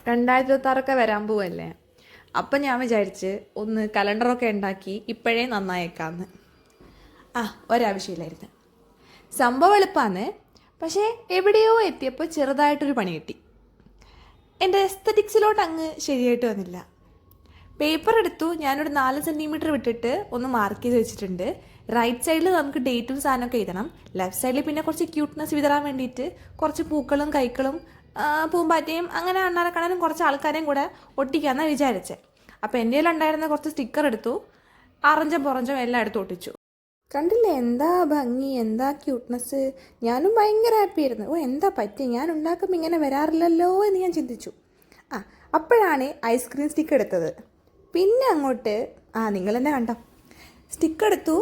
2026 വരാൻ പോവല്ലേ. അപ്പം ഞാൻ വിചാരിച്ച് ഒന്ന് കലണ്ടറൊക്കെ ഉണ്ടാക്കി ഇപ്പോഴേ നന്നായേക്കാന്ന്. ഒരാവശ്യമില്ലായിരുന്നു. സംഭവം എളുപ്പമാണ്. പക്ഷേ എവിടെയോ എത്തിയപ്പോൾ ചെറുതായിട്ടൊരു പണി കിട്ടി. എൻ്റെ എസ്തറ്റിക്സിലോട്ട് അങ്ങ് ശരിയായിട്ട് വന്നില്ല. പേപ്പർ എടുത്തു. ഞാനൊരു 4 സെൻറ്റിമീറ്റർ വിട്ടിട്ട് ഒന്ന് മാർക്ക് ചെയ്ത് വെച്ചിട്ടുണ്ട്. റൈറ്റ് സൈഡിൽ നമുക്ക് ഡേറ്റും സാധനമൊക്കെ എഴുതണം. ലെഫ്റ്റ് സൈഡിൽ പിന്നെ കുറച്ച് ക്യൂട്ട്നെസ് വിതറാൻ വേണ്ടിയിട്ട് കുറച്ച് പൂക്കളും കൈക്കളും പൂമ്പാറ്റയും അങ്ങനെ അണ്ണാറക്കണ്ണനും കുറച്ച് ആൾക്കാരെയും കൂടെ ഒട്ടിക്കാമെന്നാണ് വിചാരിച്ചത്. അപ്പോൾ എൻ്റെ കയ്യിലുണ്ടായിരുന്ന കുറച്ച് സ്റ്റിക്കർ എടുത്തു. അറഞ്ചും പുറഞ്ചും എല്ലാം എടുത്ത് ഒട്ടിച്ചു. കണ്ടില്ലേ എന്താ ഭംഗി, എന്താ ക്യൂട്ട്നെസ്. ഞാനും ഭയങ്കര ഹാപ്പി ആയിരുന്നു. എന്താ പറ്റി, ഞാൻ ഉണ്ടാക്കുമ്പോൾ ഇങ്ങനെ വരാറില്ലല്ലോ എന്ന് ഞാൻ ചിന്തിച്ചു. അപ്പോഴാണ് ഐസ്ക്രീം സ്റ്റിക്ക് എടുത്തത്. പിന്നെ അങ്ങോട്ട് നിങ്ങൾ തന്നെ കണ്ടോ, സ്റ്റിക്ക് എടുത്തു.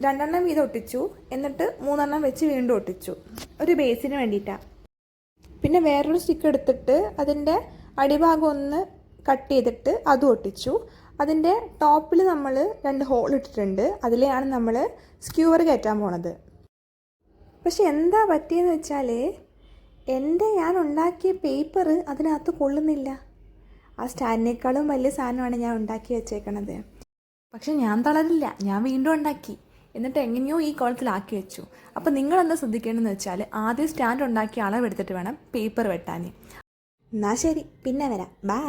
2 എണ്ണം വീതം ഒട്ടിച്ചു. എന്നിട്ട് 3 എണ്ണം വെച്ച് വീണ്ടും ഒട്ടിച്ചു, ഒരു ബേസിന് വേണ്ടിയിട്ടാണ്. പിന്നെ വേറൊരു സ്റ്റിക്ക് എടുത്തിട്ട് അതിൻ്റെ അടിഭാഗം ഒന്ന് കട്ട് ചെയ്തിട്ട് അതും ഒട്ടിച്ചു. അതിൻ്റെ ടോപ്പിൽ നമ്മൾ 2 ഹോൾ ഇട്ടിട്ടുണ്ട്. അതിലെയാണ് നമ്മൾ സ്ക്യൂവർ കയറ്റാൻ പോണത്. പക്ഷെ എന്താ പറ്റിയെന്ന് വെച്ചാൽ ഞാൻ ഉണ്ടാക്കിയ പേപ്പർ അതിനകത്ത് കൊള്ളുന്നില്ല. ആ സ്റ്റാൻഡിനേക്കാളും വലിയ സാധനമാണ് ഞാൻ ഉണ്ടാക്കി വെച്ചേക്കണത്. പക്ഷെ ഞാൻ തളരില്ല, ഞാൻ വീണ്ടും ഉണ്ടാക്കി. എന്നിട്ട് എങ്ങനെയോ ഈ കോളത്തിലാക്കി വെച്ചു. അപ്പോൾ നിങ്ങളെന്താ ശ്രദ്ധിക്കേണ്ടതെന്ന് വെച്ചാൽ ആദ്യം സ്റ്റാൻഡ് ഉണ്ടാക്കി അളവെടുത്തിട്ട് വേണം പേപ്പർ വെട്ടാൻ. എന്നാൽ ശരി, പിന്നെ വരാം. ബൈ.